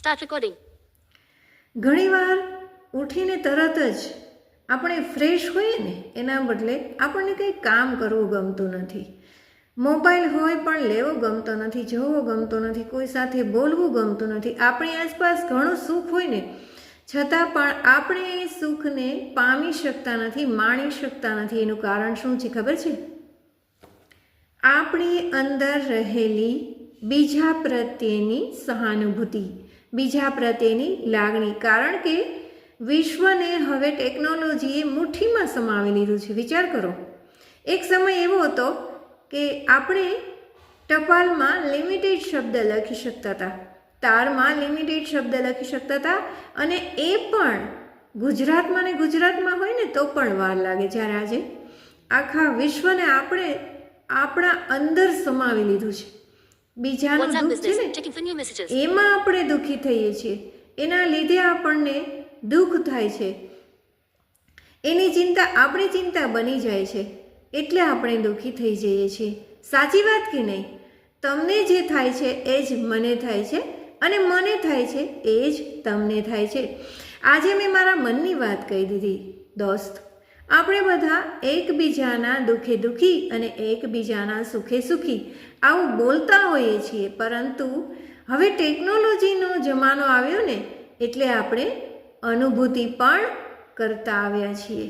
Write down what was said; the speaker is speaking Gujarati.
Start recording. ઘણીવાર ઉઠીને તરત જ આપણે ફ્રેશ હોઈએ ને એના બદલે આપણને કંઈ કામ કરવું ગમતું નથી. મોબાઈલ હોય પણ લેવો ગમતો નથી, જોવો ગમતો નથી, કોઈ સાથે બોલવું ગમતું નથી. આપણી આસપાસ ઘણું સુખ હોય ને છતાં પણ આપણે એ સુખને પામી શકતા નથી, માણી શકતા નથી. એનું કારણ શું છે ખબર છે? આપણી અંદર રહેલી બીજા પ્રત્યેની સહાનુભૂતિ, બીજા પ્રત્યેની લાગણી. કારણ કે વિશ્વને હવે ટેકનોલોજીએ મુઠ્ઠીમાં સમાવી લીધું છે. વિચાર કરો, એક સમય એવો હતો કે આપણે ટપાલમાં લિમિટેડ શબ્દ લખી શકતા હતા, તારમાં લિમિટેડ શબ્દ લખી શકતા હતા, અને એ પણ ગુજરાતમાં ને ગુજરાતમાં હોય ને તો પણ વાર લાગે. જ્યારે આજે આખા વિશ્વને આપણે આપણા અંદર સમાવી લીધું છે. બીજાનું WhatsApp દુઃખ છે business. ને Checking for new messages. એમાં આપણે દુઃખી થઈએ છીએ, એના લીધે આપણને દુઃખ થાય છે, એની ચિંતા આપણી ચિંતા બની જાય છે, એટલે આપણે દુઃખી થઈ જઈએ છીએ. સાચી વાત કે નહીં? તમને જે થાય છે એ જ મને થાય છે, અને મને થાય છે એ જ તમને થાય છે. આજે મેં મારા મનની વાત કહી દીધી. દોસ્ત, આપણે બધા એકબીજાના દુઃખે દુઃખી અને એકબીજાના સુખે સુખી આવું બોલતા હોઈએ છીએ, પરંતુ હવે ટેકનોલોજીનો જમાનો આવ્યો ને એટલે આપણે અનુભૂતિ પણ કરતા આવ્યા છીએ.